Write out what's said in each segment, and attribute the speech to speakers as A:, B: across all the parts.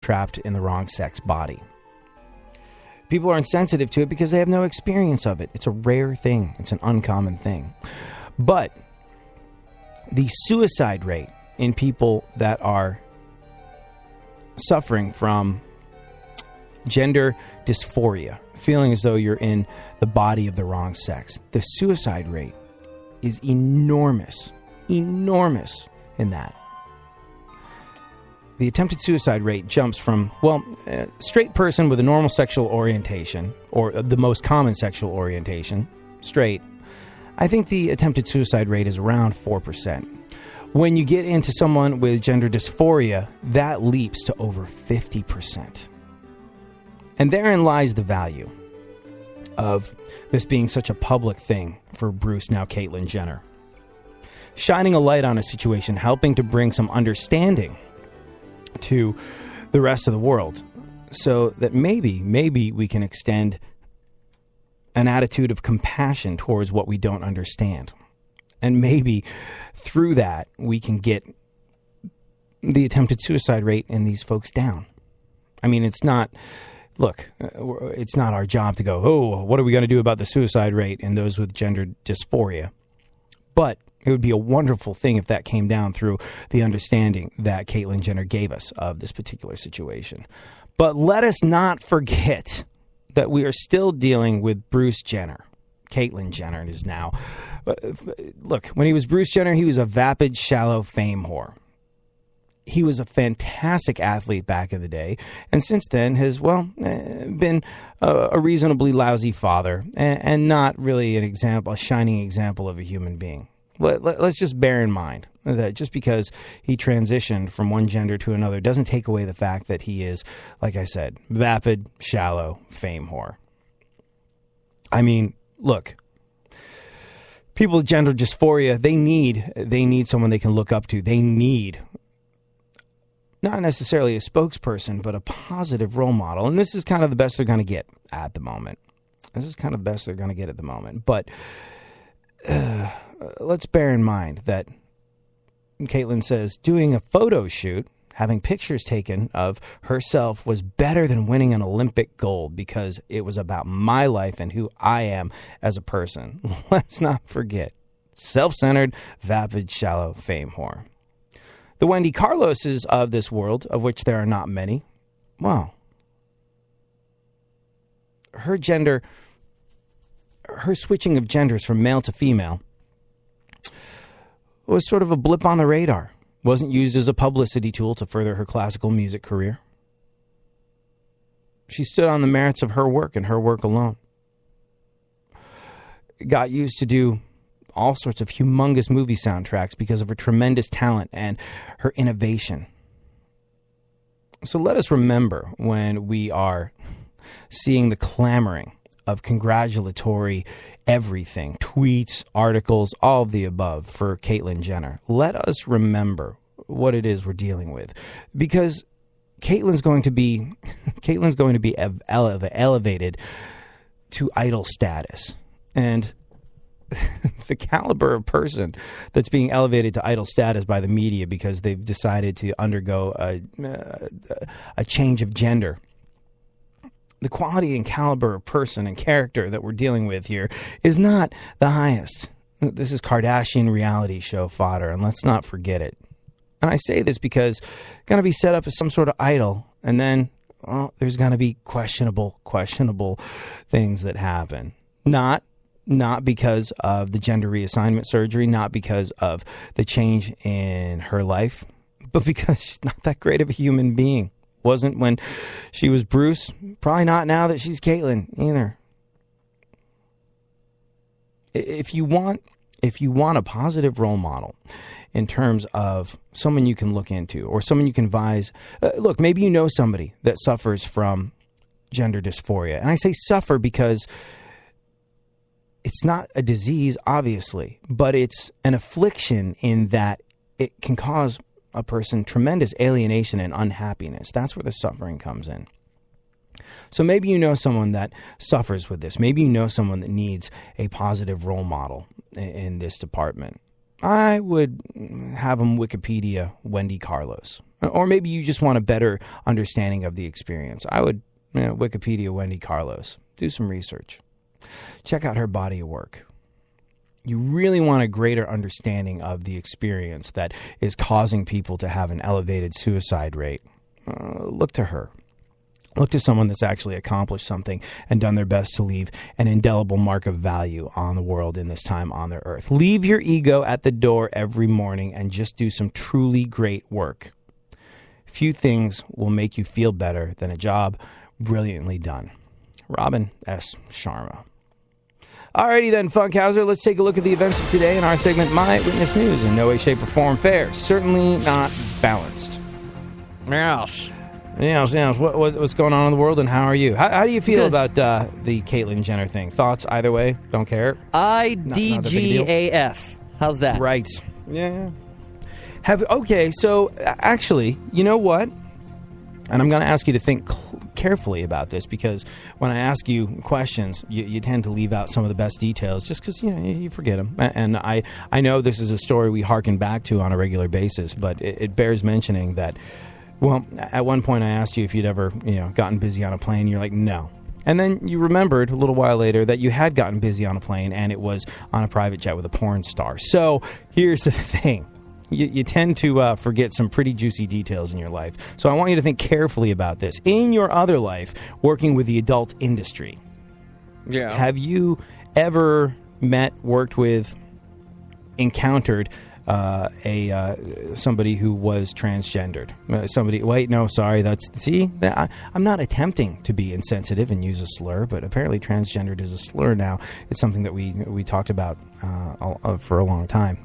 A: trapped in the wrong sex body. People are insensitive to it because they have no experience of it. It's a rare thing. It's an uncommon thing. But the suicide rate in people that are suffering from gender dysphoria, feeling as though you're in the body of the wrong sex, the suicide rate is enormous in that. The attempted suicide rate jumps from, a straight person with a normal sexual orientation, or the most common sexual orientation, straight, I think the attempted suicide rate is around 4%. When you get into someone with gender dysphoria, that leaps to over 50%. And therein lies the value of this being such a public thing for Bruce, now Caitlyn Jenner. Shining a light on a situation, helping to bring some understanding to the rest of the world, so that maybe we can extend an attitude of compassion towards what we don't understand. And maybe through that, we can get the attempted suicide rate in these folks down. I mean, it's not our job to go, oh, what are we going to do about the suicide rate in those with gender dysphoria? But it would be a wonderful thing if that came down through the understanding that Caitlyn Jenner gave us of this particular situation. But let us not forget that we are still dealing with Bruce Jenner. Caitlyn Jenner is now. Look, when he was Bruce Jenner, he was a vapid, shallow fame whore. He was a fantastic athlete back in the day, and since then has, been a reasonably lousy father and not really a shining example of a human being. Let's just bear in mind that just because he transitioned from one gender to another doesn't take away the fact that he is, like I said, vapid, shallow fame whore. I mean, look, people with gender dysphoria, they need someone they can look up to. They need not necessarily a spokesperson, but a positive role model. And this is kind of the best they're going to get at the moment. But let's bear in mind that Caitlyn says doing a photo shoot, having pictures taken of herself, was better than winning an Olympic gold because it was about my life and who I am as a person. Let's not forget. Self-centered, vapid, shallow fame whore. The Wendy Carloses of this world, of which there are not many, her switching of genders from male to female was sort of a blip on the radar. Wasn't used as a publicity tool to further her classical music career. She stood on the merits of her work and her work alone. Got used to do all sorts of humongous movie soundtracks because of her tremendous talent and her innovation. So let us remember, when we are seeing the clamoring of congratulatory everything, tweets, articles, all of the above for Caitlyn Jenner, let us remember what it is we're dealing with, because Caitlyn's going to be elevated to idol status, and the caliber of person that's being elevated to idol status by the media because they've decided to undergo a change of gender. The quality and caliber of person and character that we're dealing with here is not the highest. This is Kardashian reality show fodder, and let's not forget it. And I say this because it's going to be set up as some sort of idol, and then, there's going to be questionable things that happen. Not because of the gender reassignment surgery, not because of the change in her life, but because she's not that great of a human being. Wasn't when she was Bruce, probably not now that she's Caitlyn either. If you want a positive role model in terms of someone you can look into or someone you can advise, look, maybe you know somebody that suffers from gender dysphoria. And I say suffer because it's not a disease, obviously, but it's an affliction in that it can cause a person tremendous alienation and unhappiness. That's where the suffering comes in. So maybe you know someone that suffers with this. Maybe you know someone that needs a positive role model in this department. I would have them Wikipedia Wendy Carlos. Or maybe you just want a better understanding of the experience. I would Wikipedia Wendy Carlos. Do some research. Check out her body of work. You really want a greater understanding of the experience that is causing people to have an elevated suicide rate. Look to her. Look to someone that's actually accomplished something and done their best to leave an indelible mark of value on the world in this time on the earth. Leave your ego at the door every morning and just do some truly great work. Few things will make you feel better than a job brilliantly done. Robin S. Sharma. Alrighty then, Funkhauser, let's take a look at the events of today in our segment, My Witness News. In no way, shape, or form fair. Certainly not balanced.
B: Yes.
A: Yes. What's going on in the world, and how are you? How do you feel about the Caitlyn Jenner thing? Thoughts either way? Don't care?
B: IDGAF. How's that?
A: Right. Yeah. Okay, so actually, you know what? And I'm going to ask you to think carefully about this, because when I ask you questions, you tend to leave out some of the best details just because you forget them. And I know this is a story we hearken back to on a regular basis, but it bears mentioning that, well, at one point I asked you if you'd ever gotten busy on a plane. You're like, no. And then you remembered a little while later that you had gotten busy on a plane, and it was on a private jet with a porn star. So here's the thing. You tend to forget some pretty juicy details in your life. So I want you to think carefully about this. In your other life, working with the adult industry, have you ever met, worked with, encountered somebody who was transgendered? I'm not attempting to be insensitive and use a slur, but apparently transgendered is a slur now. It's something that we talked about for a long time.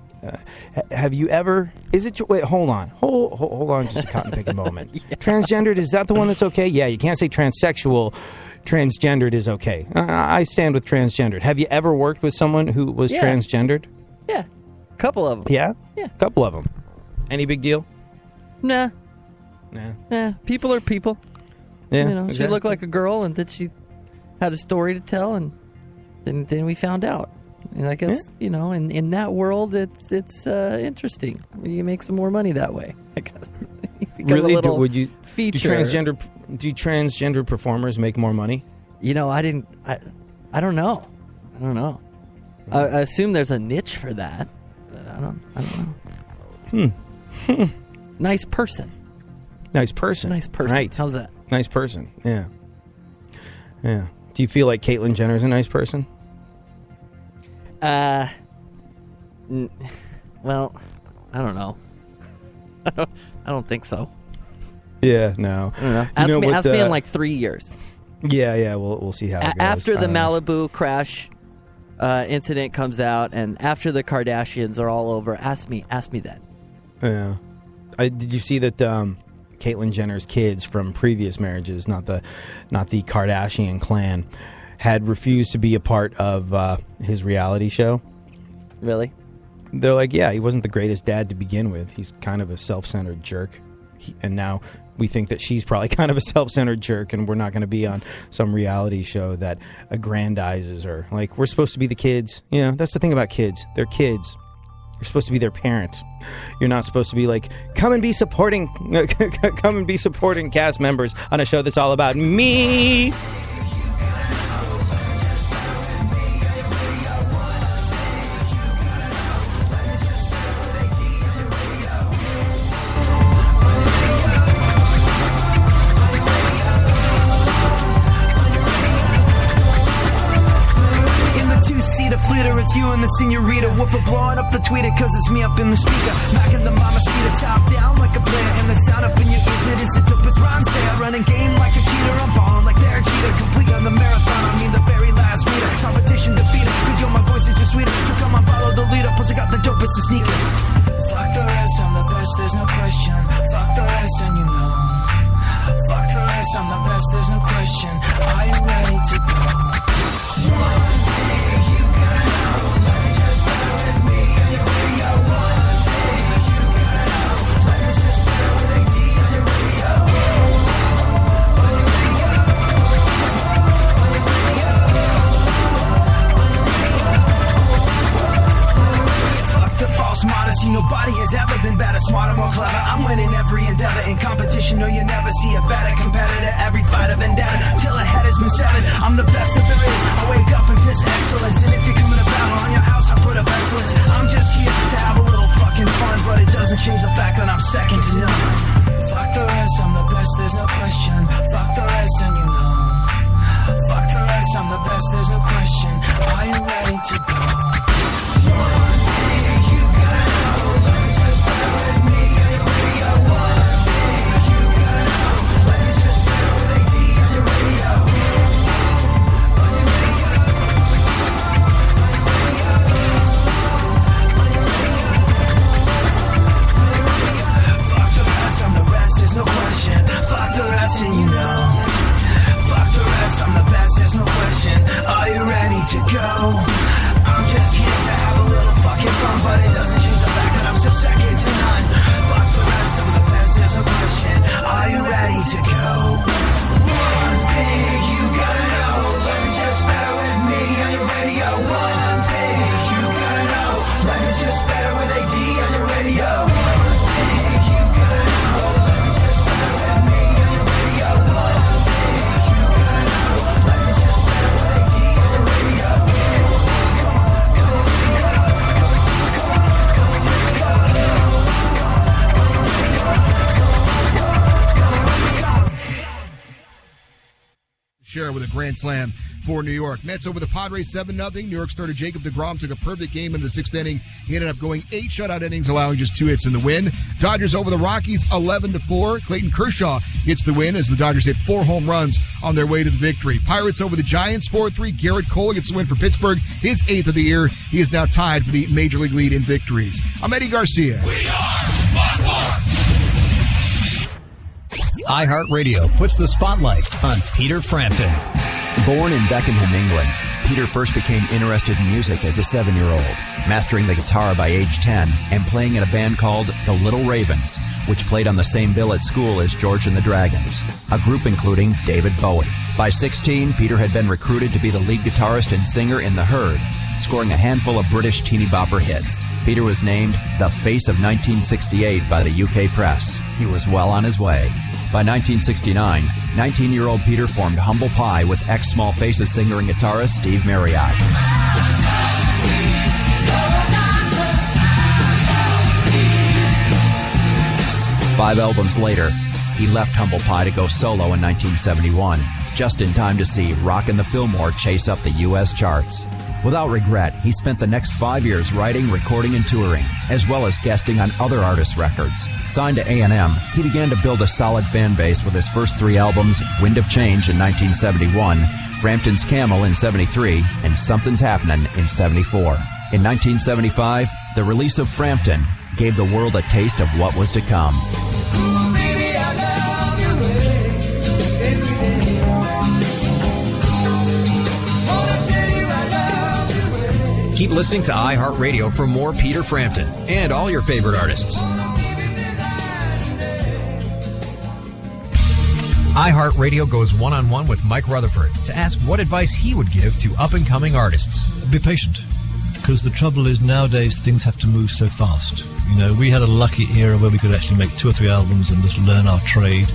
A: Have you ever? Wait, hold on just a cotton picking moment. Yeah. Transgendered, is that the one that's okay? Yeah, you can't say transsexual. Transgendered is okay. I stand with transgendered. Have you ever worked with someone who was transgendered?
B: Yeah, a couple of them.
A: Yeah,
B: a
A: couple of them. Any big deal?
B: Nah. People are people.
A: Yeah, exactly.
B: She looked like a girl, and then she had a story to tell, and then we found out. And I guess, in that world, it's interesting. You make some more money that way, I guess.
A: Really? Do
B: feature.
A: Do transgender performers make more money?
B: I don't know. I assume there's a niche for that, but I don't know. Nice person.
A: Nice person.
B: Right. How's that?
A: Nice person. Yeah. Do you feel like Caitlyn Jenner's a nice person?
B: Well, I don't know. I don't think so.
A: Yeah, no.
B: I don't know. Ask me in like 3 years.
A: Yeah. We'll see how it goes.
B: After the Malibu crash incident comes out, and after the Kardashians are all over, ask me then.
A: Yeah. Did you see that Caitlyn Jenner's kids from previous marriages, not the Kardashian clan, had refused to be a part of his reality show?
B: Really?
A: They're like, yeah, he wasn't the greatest dad to begin with. He's kind of a self-centered jerk. And now we think that she's probably kind of a self-centered jerk, and we're not going to be on some reality show that aggrandizes her. Like, we're supposed to be the kids. That's the thing about kids. They're kids. You're supposed to be their parents. You're not supposed to be like, come and be supporting cast members on a show that's all about me.
C: It's you and the senorita. Whooper blowing up the tweeter, cause it's me up in the speaker. Knocking the mama seat top down like a player. And the sound up in your ears, it is the dopest rhyme say. I run a game like a cheater, I'm ballin' like they're a cheater. Complete on the marathon, I mean the very last meter. Competition defeated, cause yo, my voice is just sweeter. So come on, follow the leader, plus I got the dopest of sneakers. Fuck the rest, I'm the best, there's no question. Fuck the rest, and you know. Fuck the rest, I'm the best, there's no question. Are you ready to go? One thing you gotta know, life is just better with me. And here we go. One thing you gotta know, life is just better with AD. And here we go. Fuck the false you know. Fuck the rest, I'm the best, there's no question. Are you ready to go? I'm just here to have a little fucking fun, but it doesn't change the fact that I'm so second to none. Fuck the rest, I'm the best, there's no question. Are you ready to go? One thing you gotta know, life is just better with me on your radio. One thing you gotta know, life is just better with AD on your radio. One thing you gotta know, life is just better with me on your radio. One thing you gotta know, life is just better with AD on your radio.
D: Share with a grand slam for New York. Mets over the Padres 7-0. New York starter Jacob deGrom took a perfect game into the 6th inning. He ended up going 8 shutout innings, allowing just 2 hits in the win. Dodgers over the Rockies 11-4. Clayton Kershaw gets the win as the Dodgers hit 4 home runs on their way to the victory. Pirates over the Giants 4-3. Garrett Cole gets the win for Pittsburgh, his 8th of the year. He is now tied for the Major League lead in victories. I'm Eddie Garcia.
E: We are Fox iHeartRadio puts the spotlight on Peter Frampton.
F: Born in Beckenham, England, Peter first became interested in music as a 7-year-old, mastering the guitar by age 10 and playing in a band called The Little Ravens, which played on the same bill at school as George and the Dragons, a group including David Bowie. By 16, Peter had been recruited to be the lead guitarist and singer in The Herd, scoring a handful of British teeny bopper hits. Peter was named the Face of 1968 by the UK press. He was well on his way. By 1969, 19-year-old Peter formed Humble Pie with ex-Small Faces singer and guitarist Steve Marriott. 5 albums later, he left Humble Pie to go solo in 1971, just in time to see Rockin' the Fillmore chase up the U.S. charts. Without regret, he spent the next 5 years writing, recording, and touring, as well as guesting on other artists' records. Signed to A&M, he began to build a solid fan base with his first 3 albums, Wind of Change in 1971, Frampton's Camel in 73, and Something's Happening in 74. In 1975, the release of Frampton gave the world a taste of what was to come.
E: Keep listening to iHeartRadio for more Peter Frampton and all your favorite artists. iHeartRadio goes one-on-one with Mike Rutherford to ask what advice he would give to up-and-coming artists.
G: Be patient, because the trouble is nowadays things have to move so fast. You know, we had a lucky era where we could actually make 2 or 3 albums and just learn our trade,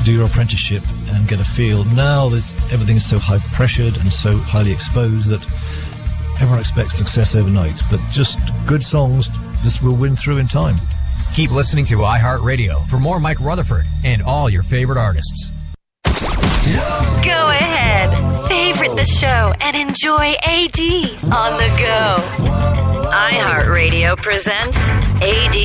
G: do your apprenticeship and get a feel. Now everything is so high-pressured and so highly exposed that everyone expects success overnight, but just good songs just will win through in time.
E: Keep listening to iHeartRadio for more Mike Rutherford and all your favorite artists.
H: Go ahead, favorite the show and enjoy AD on the go. iHeartRadio presents AD.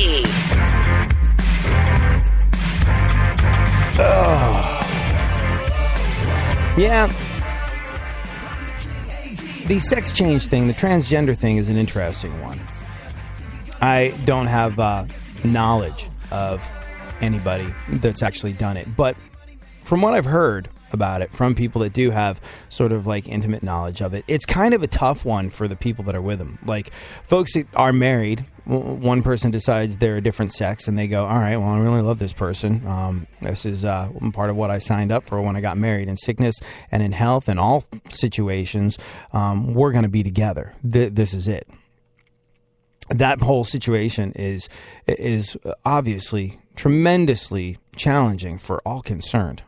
A: Yeah. The sex change thing, the transgender thing, is an interesting one. I don't have knowledge of anybody that's actually done it. But from what I've heard about it, from people that do have sort of like intimate knowledge of it, it's kind of a tough one for the people that are with them. Like, folks that are married, one person decides they're a different sex and they go, all right, well, I really love this person. This is part of what I signed up for when I got married. In sickness and in health and all situations, we're going to be together. This is it. That whole situation is obviously tremendously challenging for all concerned.